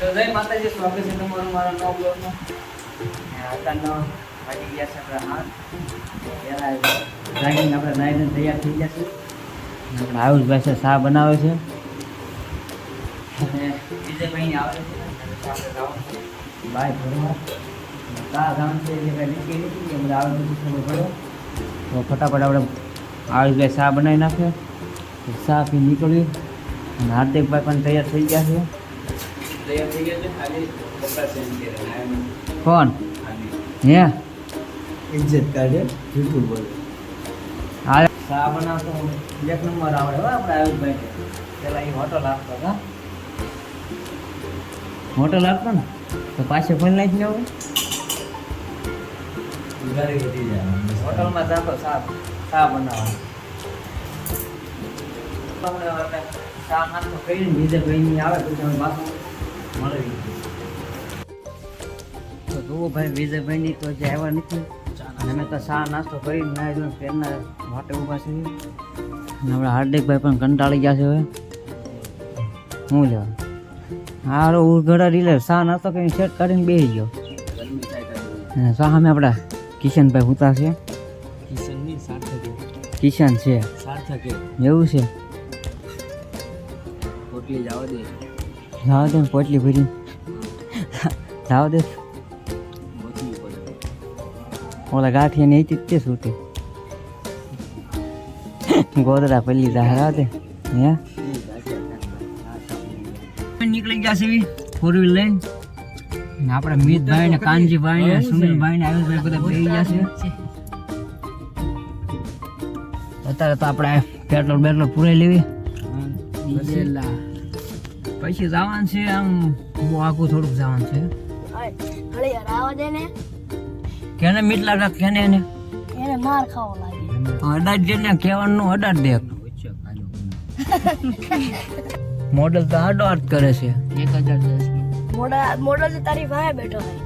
તો જય માતાજી, સ્વાગત છે તમારું મારા નવા બ્લોગમાં. અત્યારનો વાગી ગયા છે આપણા 8. જાગીને આપણે નાઈને તૈયાર થઈ ગયા છે. આપણા આયુષભાઈ છે ચા બનાવે છે અને વિજયભાઈ આવે છે આપણે જવાનું છે બાય ભરવા. ચા જવાનું છે જે કાંઈ નીકળી નથી એ બધા આવે ખબર પડે તો ફટાફટ આપણે આયુષભાઈ ચા બનાવી નાખે. ચા પી નીકળવી અને હાર્દિકભાઈ પણ તૈયાર થઈ ગયા છે. તૈયાર થઈ ગયા છે ખાલી કપડાં ચેન્જ કરે. કોણ હે ઇજ્જત કાઢે જૂઠું બોલે. હા ચા બનાવતો એક નંબર આવડે હો આપણે આયુષભાઈ. પેલા એ હોટલ આપતો હતા, હોટલ આપતો ને તો પાછે ફોન નાખી લેવો ઘરે વધી જાય. હોટલમાં જાતો ચા બનાવવા ચા નાસ્તો કરીને બીજે ભાઈ આવે પછી અમે પાછું મળવી. તો જુઓ ભાઈ વિજયભાઈની તો જે આવ્યા નથી અને અમે તો ચા નાસ્તો કરીને ના જો ટ્રેનના માટે ઊભા છીએ. અને આપણા હાર્દિકભાઈ પણ કંટાળી ગયા છે હવે હું લેવા. હારો ઉઘડા રીલે ચા નાસ્તો કરીને સેટ કરીને બેસી ગયો. અને સામે આપણા કિશનભાઈ હુતા છે. કિશન છે એવું છે. પોટલી જવા દે ને પોટલી ભરી જવા દે. ઓલા ગાંઠિયા ને તે સૂટી ગોદડા પલ્લી જાહેર દે હે નીકળી ગયા છે ફોર વ્હીલ લઈને. આપણે મિતભાઈ ને કાનજીભાઈ ને સુનિલભાઈ ને આયુષભાઈ બધા બેસી ગયા છે. અત્યારે તો આપણે પેટ્રોલ પૂરાઈ લેવી પછી જવાનું છે. આમ બહુ આખું થોડુંક જવાનું છે. કેને મીઠ લાગે કેને એને માર ખાવો લાગે. અડાડ દે ને કહેવાનું અડાડ દે. મોડલ તો આડો આડ કરે છે. 1010 મોડલ તો તારી પાસે બેઠો હોય.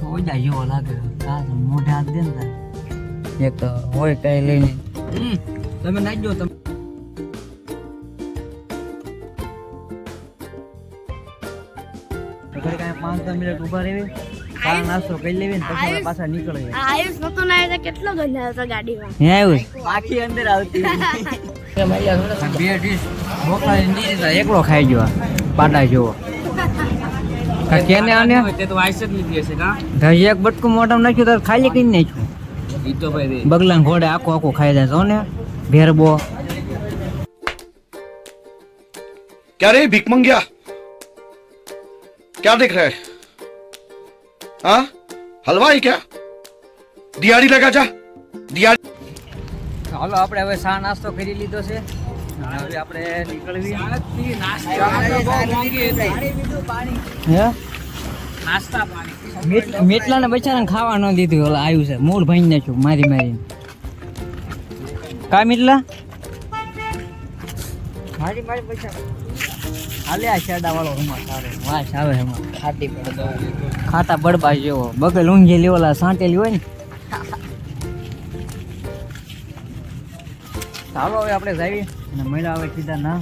સોજા જેવો લાગે. મોઢે હાથ દે ને એક હોય કઈ લઈને તમે નાખજો. તમે ઘરે કાંઈ 5-10 મિનિટ ઉભા રહેવી, ચા નાસ્તો કરી લેવી ને પછી પાછા નીકળવી. આયુષ નતો ના કેટલો ગંધાયો હતો ગાડીમાં. હે આયુષ આખી અંદર આવતી બે ડીશ ઢોકળા એકલો ખાઈ ગયો પાટા જેવો. કેને આને તે તો આઈસ જ લીધી હશે કા ધઈ એક બટકું મોઢામાં નાખ્યું તો ખાલી કઈ નાખ્યું. ઈ તો ભાઈ બગલાન ઘોડે આખો ખાઈ જાય છો ને ભેરબો. क्या रे भीख मंगिया, क्या देख रहा है? हाँ हलवा है क्या? दिहाड़ी लगा जा दिहाड़ी. હાલો આપણે હવે ચા નાસ્તો કરી લીધો છે. હવે આપણે નીકળવી. મીટલા ને બચારાને ખાવા ન દીધું. ઓલા આવ્યું છે મૂળ ભાઈ નાખ્યું મારીને. કા મીટલા મારી બચારા હાલે આ શેડા વાળો રૂમાલ સારો વાસ આવે એમાં ખાતી પડે ખાતા બળબા જેવો બગલ ઊંઘેલી ઓલા સાંટેલી હોય ને. ચાલો હવે આપણે જઈએ અને મળ્યા હવે સીધા ના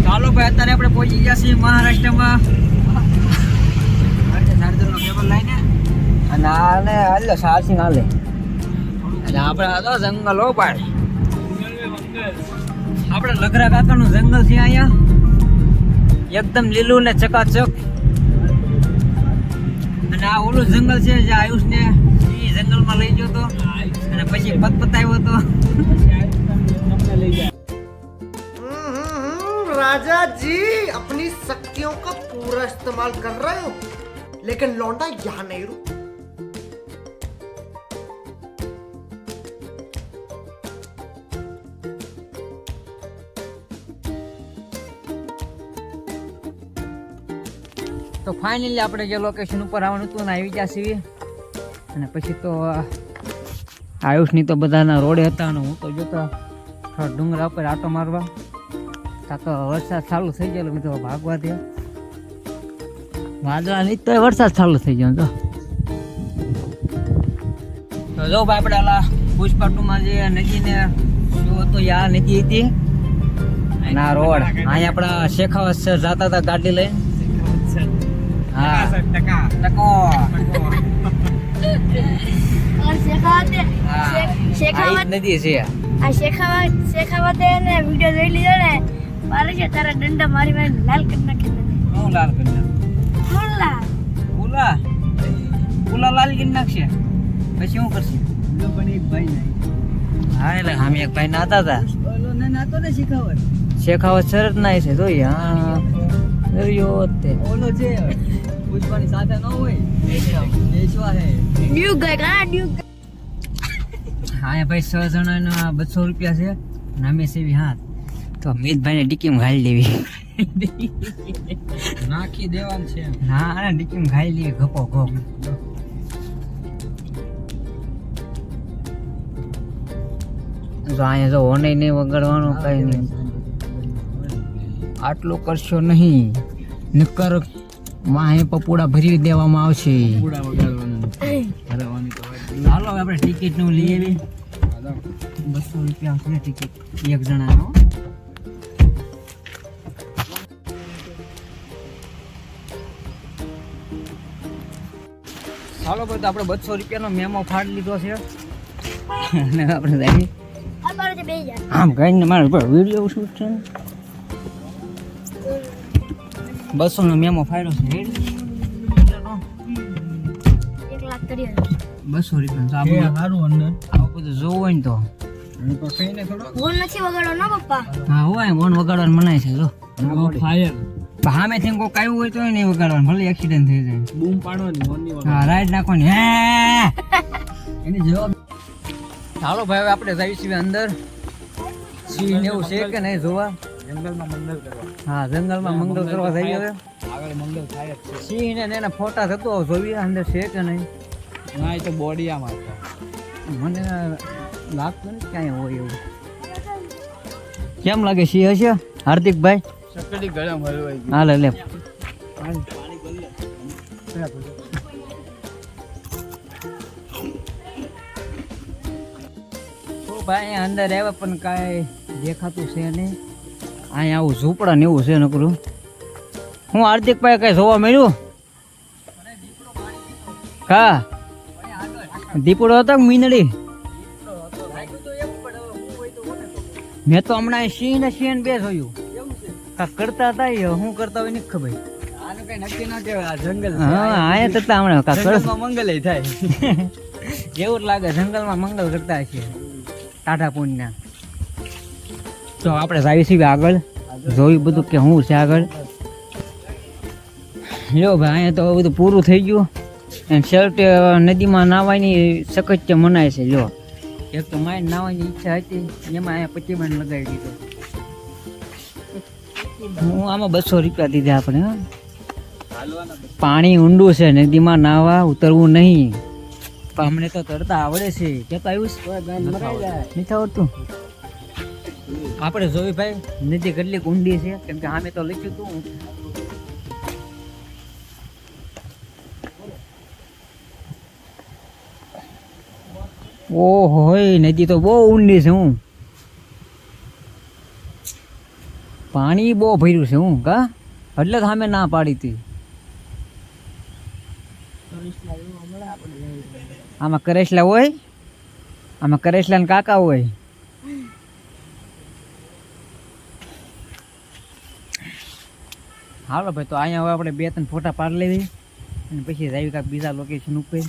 ચાલો ભાઈ અત્યારે આપણે પહોંચી ગયા છીએ મહારાષ્ટ્રમાં. ચાર્જરનો કેબલ લઈને અને આને હાલે સારસિંગ હાલે અને આપણે આ જંગલ હો ભાઈ. આપણે લગરા કાકાનું જંગલ છે અહીંયા એકદમ લીલું ને ચકાચક. અને આ ઓલું જંગલ છે જે આયુષને એ જંગલમાં લઈ ગયો હતો અને પછી પતપતાવ્યો હતો. राजा जी अपनी शक्तियों का पूरा इस्तेमाल कर रहे हो लेकिन लौंडा यहाँ नहीं रुक. તો ફાઇનલી આપણે જે લોકેશન ઉપર આવવાનું હતું ને આવી ગયા છીએ. અને પછી તો આયુષની તો બધાના રોડે હતા અને હું તો જોતો ડુંગરા ઉપર આટો મારવા. તો વરસાદ ચાલુ થઈ ગયેલો મેં તો ભાગવા દે વાદળા નહીં તો વરસાદ ચાલુ થઈ ગયો. તો જો ભાઈ આપણે પુષ્પા 2 માં જે નદીને શું હતું યાર નદી હતી ના રોડ અહીંયા આપણા શેખાવત સર જતા હતા ગાડી લઈને હા ટકો और शेखावते હા शेखावत નદી છે આ શેખાવતે ને વિડિયો જોઈ લીધો ને મારે છે તારા દંડા મારી મારી લાલ કરી નાખી દે હું લાલ કરી નાખ ફૂલા પુલા પુલા લાલ કરી નાખશે પછી શું કરશે પણ એક ભાઈ નહીં હા એટલે અમે એક ભાઈ નાતા હતા ઓલો ને નાતો ને શીખાવત શેખાવત સર જ નાય છે જોઈએ હા જોયો તે ઓલો છે પુષ્પાની સાથે ન હોય વેચવા હે ડ્યુક ગઈ કા ડ્યુક હા એ ભાઈ 6 જણાના 200 રૂપિયા છે અને અમે સેવી હાથ તો મિતભાઈને ડીકીમાં ઘાલી લેવી નાખી દેવાનું છે હા અને ડીકીમાં ઘાલી લેવી ગપો ગપ જો અહીંયા જો ઓને નહીં વગાડવાનું કઈ નહીં આટલું કરશો નહીં નકર માહે પપોડા ભરી દેવામાં આવશે પૂડા વગાડવાનું હરાવાની તો ચાલો હવે આપણે ટિકિટ નું લઈ આવી 200 રૂપિયા છે ટિકિટ એક જણાનો ચાલો ભાઈ તો આપણે 200 રૂપિયાનો મેમો ફાડી લીધો છે અને આપણે જઈએ આ બાર બે જા આમ કહીને મારે વિડીયો શૂટ છે 200 નો મેમો ફાડ્યો છે 1 લાખ કરી 200 રૂપિયા એ હારું અંદર આવું બધું જોવું હોય ને તો હું તો કહીને થોડો ફોન નથી વગાડો ના પપ્પા હા હોય મોન વગાડવાનું મનાય છે જો ફાયર સામેથી કોઈક આવ્યું હોય તો નહીં વગાડવાનું ભલે એક્સિડન્ટ થઈ જાય બૂમ પાડવાની મોરની હા રાઈડ નાખવાની હે એની જવાબ ચાલો ભાઈ હવે આપણે જઈએ છીએ અંદર સિંહ ને એવું છે કે નહીં જોવા જંગલમાં મંગલ કરવા હા જંગલમાં મંગલ કરવા જઈએ હવે આગળ મંગલ થાય જ છે સિંહ ને એના ફોટા થતો જોઈએ અંદર છે કે નહીં ના એ તો બોડિયામાં મને લાગતું નથી ક્યાંય હોય એવું કેમ લાગે સિંહ હશે હાર્દિકભાઈ સકડી ગળમ હલવાઈ ગઈ હાલે લે તો ભાઈ અહીંયા અંદર આવ્યા પણ કાંઈ દેખાતું છે નહીં અહીંયા આવું ઝૂંપડા ને એવું છે નકરું હું હાર્દિકભાઈ કઈ જોવા મળ્યું કા દીપડો હતો કે મીનડી મેં તો હમણાં સિંહ ને બે જોયું કાંઈક કરતા હતા એ શું કરતા હોય નહીં ખબર આનું કઈ નક્કી ના કહેવાય આ જંગલ છે હા આયા થતા હમણાં કાંઈક જંગલમાં મંગલ થાય એવું જ લાગે જંગલમાં મંગલ કરતા છે ટાઢા પૂનના તો આપણે જાવી છીએ આગળ જોયું બધું કે શું છે આગળ જો ભાઈ અહીંયા તો બધું પૂરું થઈ ગયું અને છેવટે નદીમાં નાહવાની સખત મનાય છે જો એક તો માય નાહવાની ઈચ્છા હતી એમાં અહીંયા 25 માન લગાવી દીધો હું આમાં 200 રૂપિયા દીધા આપણે હા. પાણી ઊંડું છે નદીમાં નાહવા ઉતરવું નહીં પણ અમને તો તરતા આવડે છે કેતા આવ્યું નથી આવડતું આપણે જોઈ ભાઈ નદી કેટલી ઊંડી છે કેમ કે આમે તો લખ્યું હતું ઓહો નદી તો બહુ ઊંડી છે હું પાણી બહુ ભર્યું છે હું કા એટલે જ સામે ના પાડી હતી આમાં કરેશલા હોય આમાં કરેશલા ને કાકા હોય હાલો ભાઈ તો અહીંયા હવે આપણે 2-3 ફોટા પાડી લેવી અને પછી જાવી કાંઈક બીજા લોકેશન ઉપર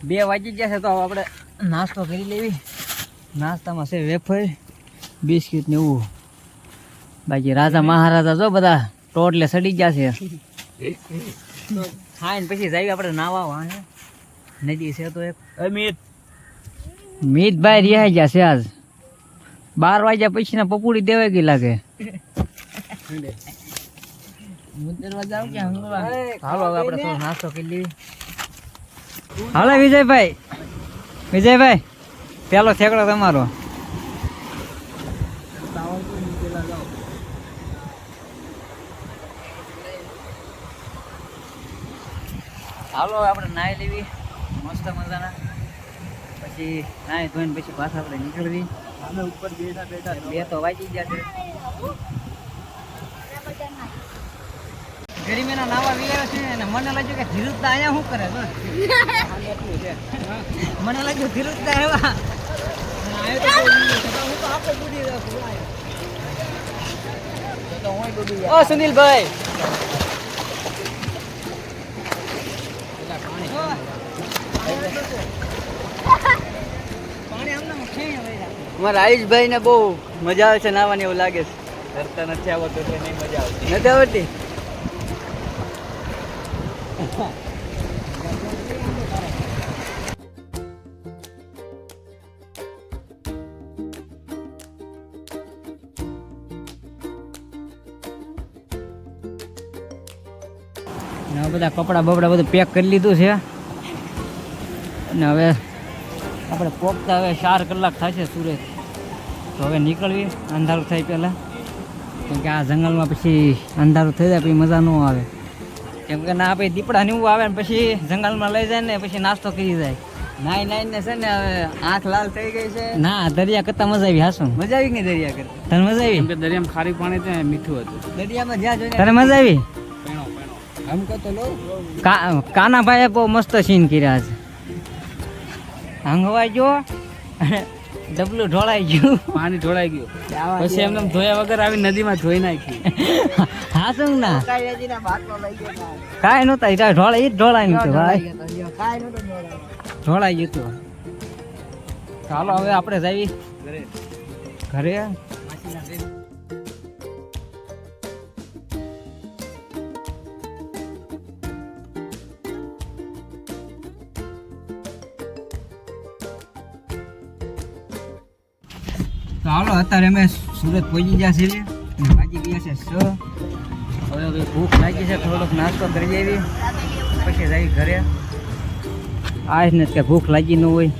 2 વાગી ગયા છે તો આપણે નાસ્તો કરી લેવી નાસ્તામાં છે વેફર બિસ્કિટ ને એવું બાકી રાજા મહારાજા જો બધા ટોટલે સડી ગયા છે ખાઈને પછી જઈએ આપણે નાવા વાંહે નદી છે તો એક મીતભાઈ રિહાઈ ગયા છે આજ 12 વાગ્યા પછી ના પપુડી દેવાઈ ગઈ લાગે હાલો હવે આપણે થોડો નાસ્તો કરી લેવી હાલો વિજયભાઈ પેલો ઠેકડો તમારો હાલો આપણે નાહી લેવી મસ્ત મજાના, પછી નાહી ધોઈને પછી પાછા આપણે નીકળવી. અમે ઉપર બેઠા બેઠા 2 તો વાગી ગયા છે. ગરમીના નાવા વિયા છે અને મને લાગ્યું કે ધીરુજદા અહીંયા શું કરે છે. મને લાગ્યું ધીરુજદા એવા ઓ સુનિલભાઈ અમારા આયુષભાઈ ને બહુ મજા આવે છે નાવાની, એવું લાગે છે. તરતા નથી આવડતું એટલે નહીં મજા આવતી. નથી આવડતી? બધા કપડાં બપડા બધું પેક કરી લીધું છે અને હવે આપણે પોગતા હવે 4 કલાક થશે સુરત. તો હવે નીકળવી અંધારું થાય પહેલાં, કેમ કે આ જંગલમાં પછી અંધારું થઈ જાય પછી મજા ન આવે. કેમ કે ના પછી દીપડા ને એવું આવે ને પછી જંગલમાં લઈ જાય ને પછી નાસ્તો કરી જાય. નાઈ ને છે ને હવે આંખ લાલ થઈ ગઈ છે. ના દરિયા કરતાં મજા આવી. હાસું મજા આવી કે નહીં દરિયા કરતા? તને મજા આવી? દરિયામાં ખારી પાણી છે, મીઠું હતું. દરિયામાં જ્યાં જોઈને તને મજા આવી? હમકો તો લો. કાનાભાઈએ બહુ મસ્ત સીન કર્યા છે. હંગવાઈ ગયો, ડબલું ઢોળાઈ ગયું, પાણી ઢોળાઈ ગયું, પછી એમને ધોયા વગર આવી નદીમાં ધોઈ નાખી. હા શું ના કાંઈ નહોતા ઢોળાઈ ઢોળાઈ નતું ભાઈ, ઢોળાઈ ગયું હતું. ચાલો હવે આપણે જઈએ ઘરે. તો હાલો અત્યારે અમે સુરત પહોંચી ગયા છીએ અને વાગી ગયા છે 6. હવે ભૂખ લાગી છે, થોડોક નાસ્તો કરી દેવી પછી જઈ ઘરે. આજ ને કે ભૂખ લાગી ન હોય.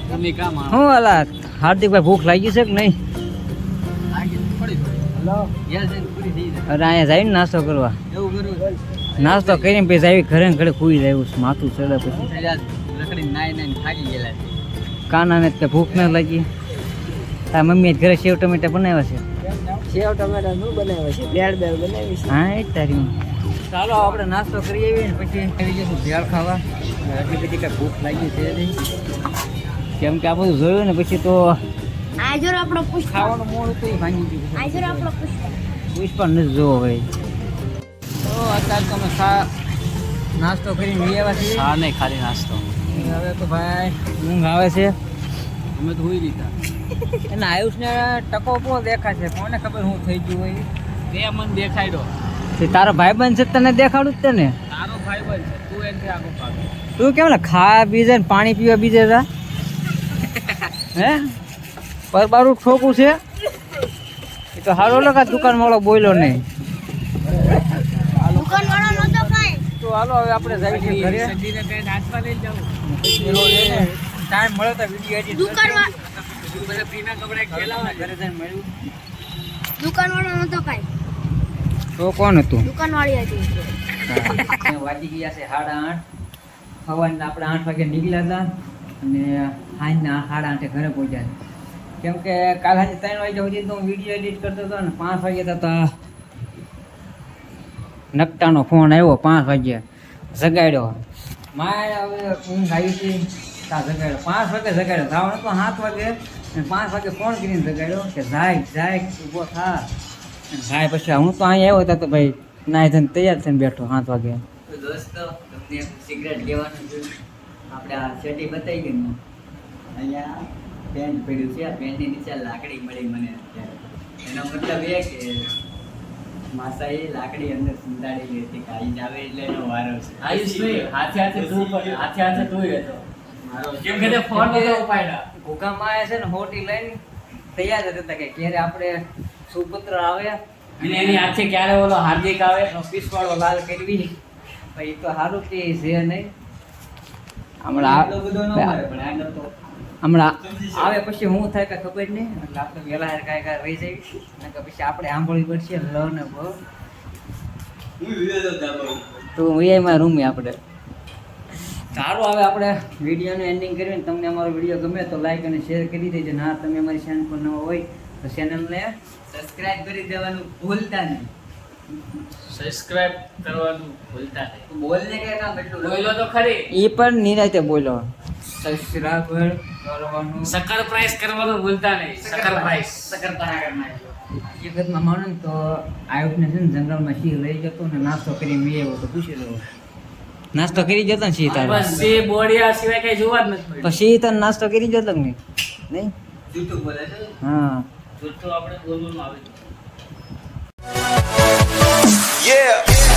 તમે કામ શું હાલા હાર્દિકભાઈ ભૂખ લાગી છે કે નહીં? અરે અહીંયા જઈને નાસ્તો કરવા, એવું કરવું નાસ્તો કરીને પછી આવી ઘરે ને ઘરે ખુઈ જાય માથું ચડે પછી. રખડી નાઈ થાકી ગયેલા. કાનાને કે ભૂખ ન લાગી. તાર મમ્મીએ ઘરે સેવ ટમેટા બનાવ્યા છે. સેવ ટમેટા નું બનાવે છે, ભેળ બનાવી છે. હા એ જ તારી. ચાલો આપણે નાસ્તો કરી આવીએ ને પછી આવી જઈશું ભેળ ખાવા. એટલી બધી કાંઈ ભૂખ લાગી છે નહીં, કેમ કે આ બધું જોયું ને પછી તો આજો આપણો પુષ્પા, ખાવાનું મોડું તો ભાંગી ગયું. આજો આપણો પુષ્પા. પુષ્પા નથી જોવો ભાઈ. તો અત્યારે તો અમે નાસ્તો કરીને લઈ આવ્યા છીએ. હા નહીં, ખાલી નાસ્તો. હવે તો ભાઈ ઊંઘ આવે છે. અમે તો હોઈ લીધા. અને આયુષને ટકો બહુ દેખાશે, કોને ખબર શું થઈ ગયું હોય. તે મને દેખાડ્યો. તે તારો ભાઈબંધ છે તને દેખાડું જ તને. તારો ભાઈ બન છે, તું એનથી આગળ ભાગ. તું કેમ ને ખાવા બીજે ને પાણી પીવા બીજે જા હે પરબારું ઠોકું છે. એ તો હારો લગા દુકાન વાળો બોલ્યો નહીં. દુકાનવાળો નતો કાંઈ. તો હાલો હવે આપણે જઈએ છીએ ઘરે. સજીને કઈ નાચવા લઈ જાવ. ટાઈમ મળે તો વિડીયો એડિટ બધા પીના કપડા ખેલાવા ઘરે જઈને મળ્યું. દુકાનવાળો નતો કાંઈ. તો કોણ હતું? દુકાનવાળી હતી. વાગી ગયા છે 8:30. સવારના આપણે 8 વાગે નીકળ્યા હતા અને સાંજના 8:30 ઘરે પહોંચ્યા. કેમ કે કાલ સાંજે 3 વાગ્યા સુધી તો હું વિડીયો એડિટ કરતો હતો ને 5 વાગ્યા હતા નકટાનો ફોન આવ્યો. 5 વાગ્યા જગાડ્યો. મારે હવે ઊંઘ આવી હતી ત્યાં જગાડ્યો. 5 વાગે જગાડ્યો. જવાનું તો 7 વાગે અને 5 વાગે ફોન કરીને જગાડ્યો કે જાય ઊભો થા. ભાઈ પછી હું તો અહીંયા આવ્યો હતો તો ભાઈ નાઈ થઈને તૈયાર થઈને બેઠો 7 વાગે. તો દોસ્તો, તમને એક સિગરેટ લેવાનું છે. આપણે આ શેટી બતાવી ગઈ ને, અહીંયા પેન પડ્યું છે. આ પેનની નીચે લાકડી મળી મને અત્યારે. એનો મતલબ એ કે માસાએ લાકડી અંદર સુંદાડેલી હતી કે આઈ જાવે એટલે એનો વારો છે. આયુષભાઈ, હાથે હાથે તું હતો. કેમ કે તે ફોન નતો ઉપાડ્યો. ભૂકામાં આવ્યા છે ને હોટી લઈને તૈયાર જ હતા કે ક્યારે આપણે સુપુત્ર આવે અને એની હાથે ક્યારે ઓલો હાર્દિક આવે. પીસવાળો લાલ કરવી. પછી તો સારું કે છે નહીં. હમણાં એટલો બધો ન મારે, પણ આનો તો હમણાં આવે પછી હું થાય કે ખબર નહીં. એટલે આપણે વહેલા કાંઈ રહી જઈશ ને કે પછી આપણે સાંભળવી પડશે લ ને ભ. તો એમાં રૂમી આપણે સારું, હવે આપણે વિડીયોનું એન્ડિંગ કરીને તમને અમારો વિડીયો ગમે તો લાઈક અને શેર કરી દેજો. ના તમે અમારી ચેનલ પર નવા હોય તો ચેનલને સબસ્ક્રાઇબ કરી દેવાનું ભૂલતા નહીં. સબસ્ક્રાઇબ કરવાનું ભૂલતા નહીં. બોલને કે કામ એટલું બોલો તો ખરી. એ પણ નિરાતે બોલો. સબસ્ક્રાઇબ કરવાનું સકર પ્રાઇસ કરવાનું ભૂલતા નહીં. Sucker price. સકરપારા કરી નાખજો. હકીકતમાં માનો ને તો આયુબને છે ને જંગલમાં સિંહ લઈ જતો ને નાસ્તો કરી મેં આવ્યો તો પૂછી લો. નાસ્તો કરી જતો ને સિંહ તારો? બસ એ બોડિયા સિવાય કઈ જોવા જ નથી મળ્યું. તો સિંહ તને નાસ્તો કરી જતો કે નહીં? નહીં? જૂઠું બોલે છે. હા. જૂઠું આપણે બોલવાનું આવે છે. Yeah.